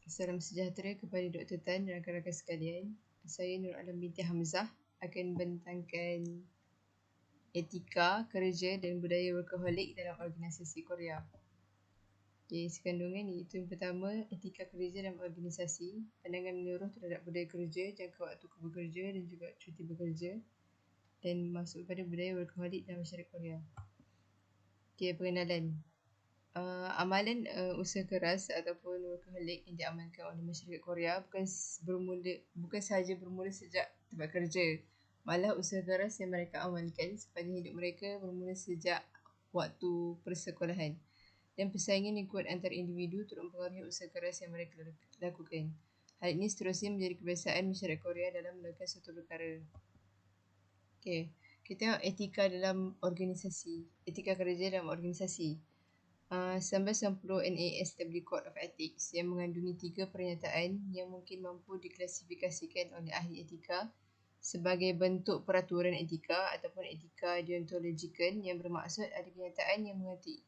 Salam sejahtera kepada Dr. Tan dan rakan-rakan sekalian. Saya Nur Alam binti Hamzah akan membentangkan etika, kerja dan budaya workaholic dalam organisasi Korea. Okey, sekandungan iaitu yang pertama, etika kerja dalam organisasi, pandangan menyeluruh terhadap budaya kerja, jangka waktu bekerja dan juga cuti bekerja, dan masuk kepada budaya workaholic dalam masyarakat Korea. Okey, pengenalan. Amalan usaha keras ataupun workaholic yang diamalkan oleh masyarakat Korea bukan sahaja bermula sejak tempat kerja. Malah usaha keras yang mereka amalkan sepanjang hidup mereka bermula sejak waktu persekolahan. Dan persaingan yang kuat antara individu turut mempengaruhi usaha keras yang mereka lakukan. Hal ini seterusnya menjadi kebiasaan masyarakat Korea dalam melakukan suatu perkara. Okey, kita tengok etika dalam organisasi, etika kerja dalam organisasi. 1990 NAS Established Code of Ethics yang mengandungi 3 pernyataan yang mungkin mampu diklasifikasikan oleh ahli etika sebagai bentuk peraturan etika ataupun etika deontological, yang bermaksud ada kenyataan yang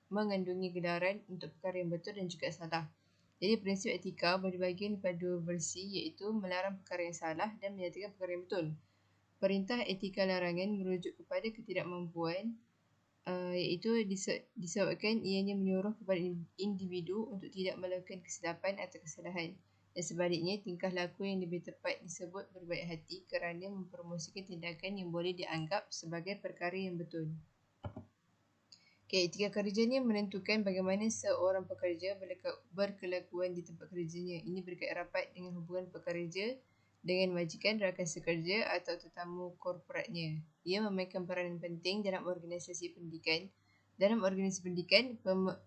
mengandungi gedaran untuk perkara yang betul dan juga salah. Jadi prinsip etika boleh dibagi kepada dua versi, iaitu melarang perkara yang salah dan menyatakan perkara yang betul. Perintah etika larangan merujuk kepada ketidakmampuan, iaitu disebabkan ianya menyuruh kepada individu untuk tidak melakukan kesilapan atau kesalahan, dan sebaliknya tingkah laku yang lebih tepat disebut berbaik hati kerana mempromosikan tindakan yang boleh dianggap sebagai perkara yang betul. Okey, etika kerja ni menentukan bagaimana seorang pekerja berkelakuan di tempat kerjanya. Ini berkait rapat dengan hubungan pekerja dengan majikan, rakan sekerja atau tetamu korporatnya. Ia memainkan peranan penting dalam organisasi pendidikan. Dalam organisasi pendidikan,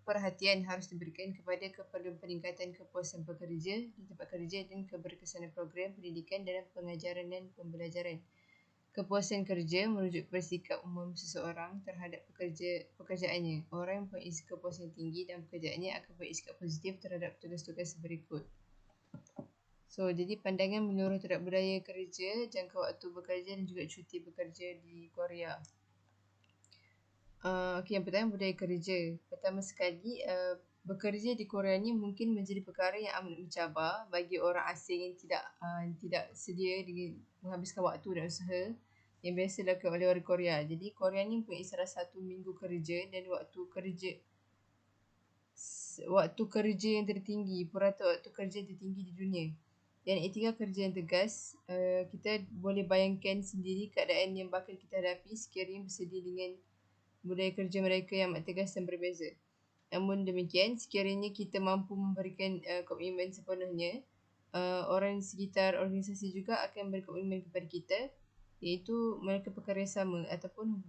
perhatian harus diberikan kepada keperluan peningkatan kepuasan pekerja di tempat kerja dan keberkesanan program pendidikan dalam pengajaran dan pembelajaran. Kepuasan kerja merujuk kepada sikap umum seseorang terhadap pekerjaannya. Orang yang mempunyai kepuasan tinggi dalam pekerjaannya akan mempunyai sikap positif terhadap tugas-tugas berikut. So, jadi pandangan menyeluruh terhadap budaya kerja, jangka waktu bekerja dan juga cuti bekerja di Korea. Okey, yang pertama budaya kerja. Pertama sekali, bekerja di Korea ni mungkin menjadi perkara yang amat mencabar bagi orang asing yang tidak sedia dengan menghabiskan waktu dan usaha yang biasa dilakukan oleh orang Korea. Jadi Korea ni mempunyai salah satu minggu kerja dan waktu kerja yang tertinggi, purata waktu kerja tertinggi di dunia. Dan etika kerja yang tegas, kita boleh bayangkan sendiri keadaan yang bakal kita hadapi sekiranya bersedia dengan budaya kerja mereka yang amat tegas dan berbeza. Namun demikian, sekiranya kita mampu memberikan komitmen sepenuhnya, orang sekitar organisasi juga akan berkomitmen kepada kita, iaitu melakukan perkara yang sama ataupun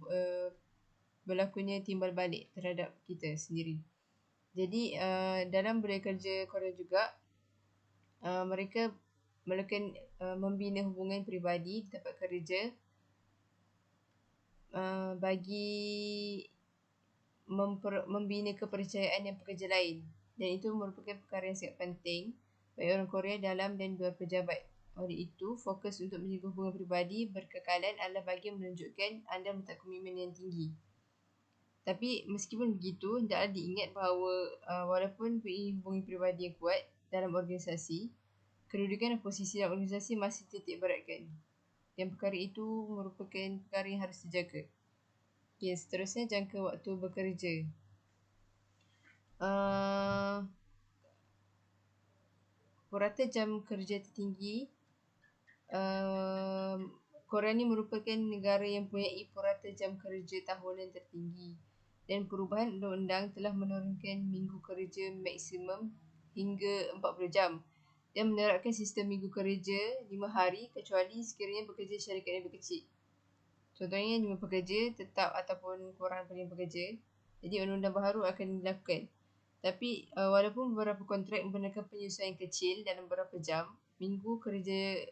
berlakunya timbal balik terhadap kita sendiri. Jadi dalam budaya kerja Korea juga, mereka melakukan membina hubungan peribadi di tempat kerja bagi membina kepercayaan yang pekerja lain, dan itu merupakan perkara yang sangat penting bagi orang Korea dalam dan luar pejabat. Oleh itu, fokus untuk menjaga hubungan peribadi berkekalan adalah bahagian menunjukkan anda meletak komitmen yang tinggi. Tapi meskipun begitu, hendaklah diingat bahawa walaupun hubungan peribadi yang kuat dalam organisasi, kedudukan dan posisi dalam organisasi masih titik beratkan, dan perkara itu merupakan perkara yang harus dijaga. Okay, seterusnya jangka waktu bekerja. Purata jam kerja tertinggi. Korea ni merupakan negara yang mempunyai purata jam kerja tahunan tertinggi, dan perubahan undang-undang telah menurunkan minggu kerja maksimum hingga 40 jam dan menerapkan sistem minggu kerja 5 hari kecuali sekiranya bekerja syarikat yang lebih kecil. Contohnya 5 pekerja tetap ataupun kurang daripada 5 pekerja. Jadi undang-undang baharu akan dilakukan. Tapi walaupun beberapa kontrak membenarkan penyesuaian kecil dalam beberapa jam, minggu kerja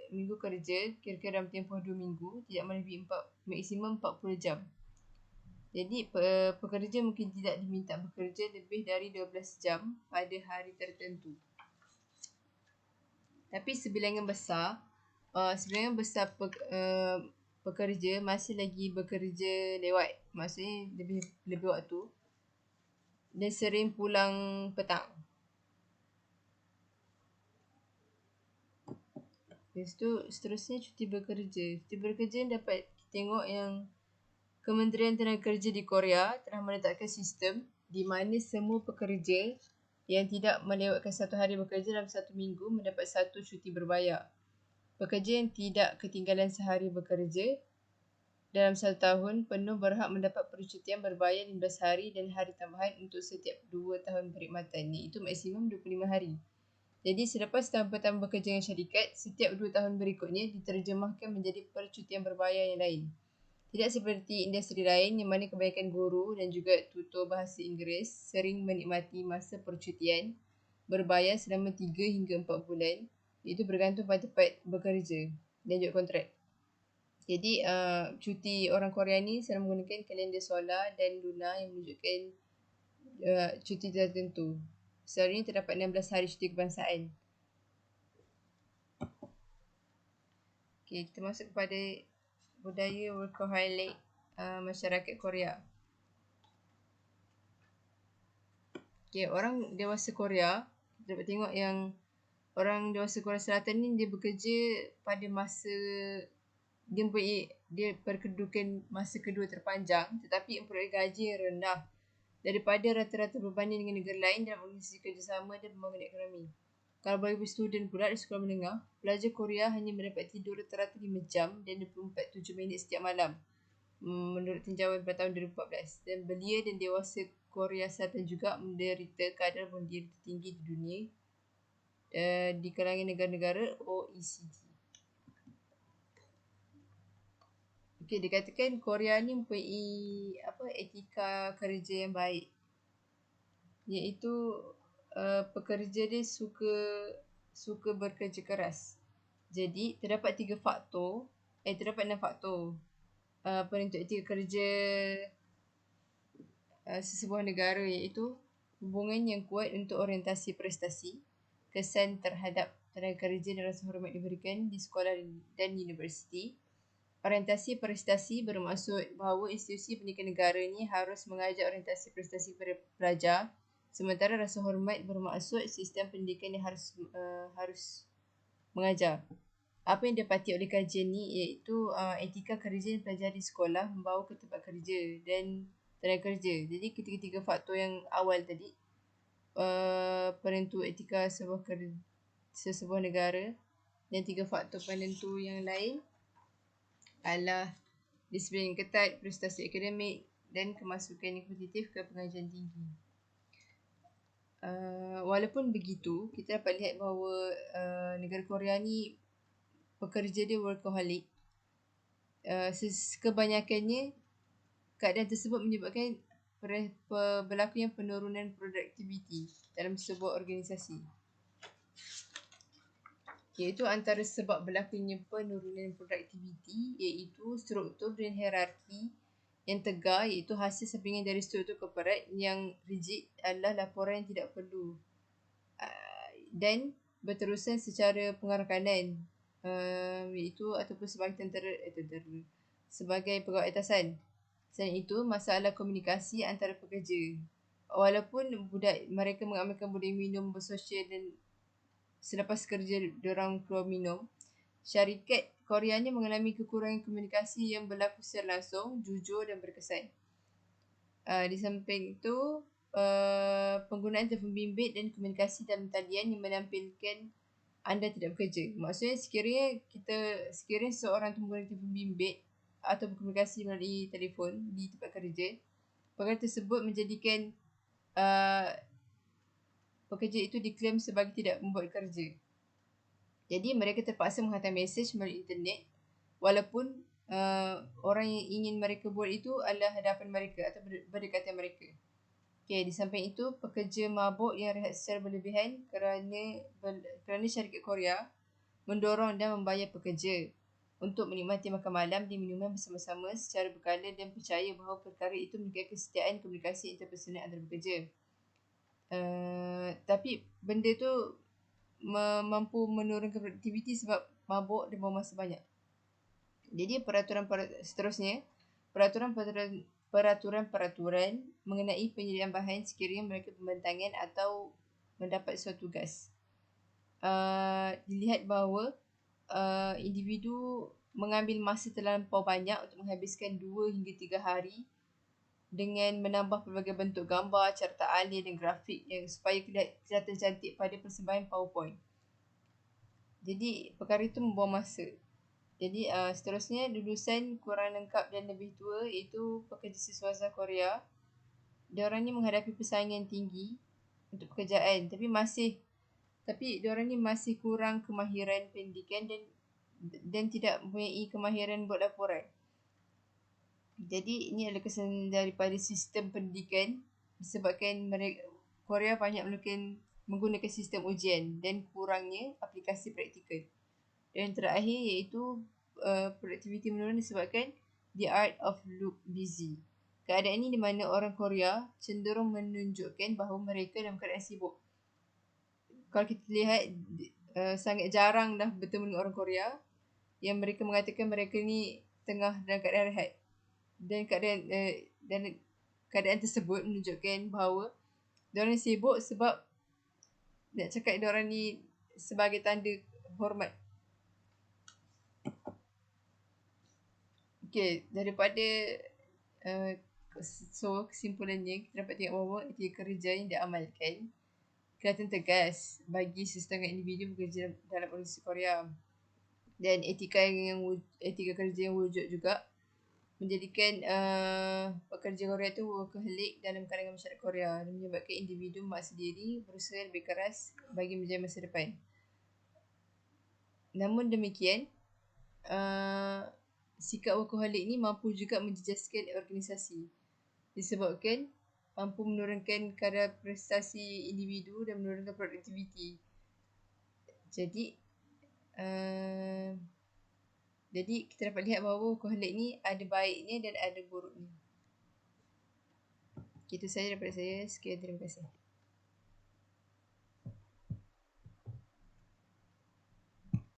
kira-kira dalam tempoh 2 minggu tidak melebihi maksimum 40 jam. Jadi pekerja mungkin tidak diminta bekerja lebih dari 12 jam pada hari tertentu. Tapi sebilangan besar pekerja masih lagi bekerja lewat, maksudnya lebih waktu, dan sering pulang petang. Lepas tu seterusnya cuti bekerja. Cuti bekerja dapat tengok yang Kementerian Tenaga Kerja di Korea telah meletakkan sistem di mana semua pekerja yang tidak melewatkan 1 hari bekerja dalam 1 minggu mendapat 1 cuti berbayar. Pekerja yang tidak ketinggalan sehari bekerja dalam 1 tahun penuh berhak mendapat percutian berbayar 15 hari dan hari tambahan untuk setiap 2 tahun perkhidmatan, iaitu maksimum 25 hari. Jadi selepas tahun pertama bekerja dengan syarikat, setiap 2 tahun berikutnya diterjemahkan menjadi percutian berbayar yang lain. Tidak seperti industri lain yang mana kebanyakan guru dan juga tutor bahasa Inggeris sering menikmati masa percutian berbayar selama 3 hingga 4 bulan. Itu bergantung pada tempat bekerja dan juga kontrak. Jadi cuti orang Korea ni selalu menggunakan kalender solar dan lunar yang menunjukkan cuti tertentu. Selalunya terdapat 16 hari cuti kebangsaan. Okay, kita masuk kepada budaya workaholic masyarakat Korea. Okay, orang dewasa Korea, kita dapat tengok yang orang dewasa Korea Selatan ni dia bekerja pada masa dia berkedudukan masa kedua terpanjang, tetapi memperoleh gaji yang rendah daripada rata-rata berbanding dengan negara lain dalam organisasi kerjasama dan pembangunan ekonomi. Kalau bagi student pula di sekolah menengah, pelajar Korea hanya mendapat tidur rata-rata 5 jam dan 24-7 minit setiap malam menurut tinjauan pada tahun 2014. Dan belia dan dewasa Korea Selatan juga menderita kadar bunuh diri tertinggi di dunia di kalangan negara-negara OECD. Okay, dikatakan Korea ni mempunyai etika kerja yang baik, iaitu pekerja dia suka bekerja keras. Jadi terdapat 6 faktor penentu etika kerja sesebuah negara, iaitu hubungan yang kuat untuk orientasi prestasi, kesan terhadap tenaga kerja dan rasa hormat diberikan di sekolah dan universiti. Orientasi prestasi bermaksud bahawa institusi pendidikan negara ni harus mengajar orientasi prestasi kepada pelajar, sementara rasa hormat bermaksud sistem pendidikan yang harus mengajar. Apa yang didapati oleh kajian ni iaitu etika kerja yang pelajari di sekolah membawa ke tempat kerja dan tenaga kerja. Jadi ketiga-tiga faktor yang awal tadi, penentu etika sesebuah negara, dan 3 faktor penentu yang lain adalah disiplin yang ketat, prestasi akademik dan kemasukan yang kompetitif ke pengajian tinggi. Walaupun begitu, kita dapat lihat bahawa negara Korea ni pekerja dia workaholic. Kebanyakannya keadaan tersebut menyebabkan berlakunya penurunan produktiviti dalam sebuah organisasi. Iaitu antara sebab berlakunya penurunan produktiviti iaitu struktur dan hierarki yang tegar, iaitu hasil sampingan dari struktur korporat yang rigid adalah laporan yang tidak perlu dan berterusan secara pengarakanan, iaitu ataupun sebagai sebagai pegawai atasan. Selain itu, masalah komunikasi antara pekerja. Walaupun mereka mengamalkan budaya minum bersosial dan selepas kerja diorang keluar minum, syarikat Korea ni mengalami kekurangan komunikasi yang berlaku secara langsung, jujur dan berkesan. Di samping itu, penggunaan telefon bimbit dan komunikasi dalam talian yang menampilkan anda tidak bekerja. Maksudnya sekiranya seorang tu menggunakan telefon bimbit atau berkomunikasi melalui telefon di tempat kerja, perkara tersebut menjadikan pekerja itu diklaim sebagai tidak membuat kerja. Jadi mereka terpaksa menghantar mesej melalui internet walaupun orang yang ingin mereka buat itu adalah hadapan mereka atau berdekatan mereka. Okay, di samping itu, pekerja mabuk yang rehat secara berlebihan kerana syarikat Korea mendorong dan membayar pekerja untuk menikmati makan malam di minuman bersama-sama secara berkala dan percaya bahawa perkara itu meningkatkan kesetiaan komunikasi interpersonal antara pekerja. Tapi benda tu mampu menurunkan produktiviti sebab mabuk dan buang masa banyak. Jadi seterusnya, peraturan mengenai penyediaan bahan sekiranya mereka pembentangan atau mendapat suatu tugas. Dilihat bahawa individu mengambil masa terlampau banyak untuk menghabiskan 2 hingga 3 hari dengan menambah pelbagai bentuk gambar, carta alih dan grafik yang supaya kelihatan cantik pada persembahan PowerPoint. Jadi perkara itu membuang masa. Jadi seterusnya lulusan kurang lengkap dan lebih tua iaitu pekerja siswasa Korea. Diorang ni menghadapi persaingan tinggi untuk pekerjaan tapi diorang ni masih kurang kemahiran pendidikan dan tidak mempunyai kemahiran buat laporan. Jadi ini adalah kesan daripada sistem pendidikan disebabkan Korea banyak menggunakan sistem ujian dan kurangnya aplikasi praktikal. Dan terakhir iaitu produktiviti menurun disebabkan the art of look busy. Keadaan ini di mana orang Korea cenderung menunjukkan bahawa mereka dalam keadaan sibuk. Kalau kita lihat sangat jarang dah bertemu dengan orang Korea yang mereka mengatakan mereka ni tengah dalam keadaan rehat. Dan keadaan tersebut menunjukkan bahawa diorang sibuk sebab nak cakap diorang ni sebagai tanda hormat. Okey, daripada kesimpulannya kita dapat tengok bahawa etika kerja yang diamalkan kelihatan tegas bagi sesetengah individu bekerja dalam organisasi Korea. Dan etika kerja yang wujud juga menjadikan pekerja Korea tu workaholic dalam kalangan masyarakat Korea dan menyebabkan individu memaksa diri berusaha lebih keras bagi menjaga masa depan. Namun demikian, sikap workaholic ni mampu juga menjejaskan organisasi disebabkan mampu menurunkan kadar prestasi individu dan menurunkan produktiviti. Jadi kita dapat lihat bahawa workaholic ni ada baiknya dan ada buruknya. Itu sahaja daripada saya. Sekian, terima kasih.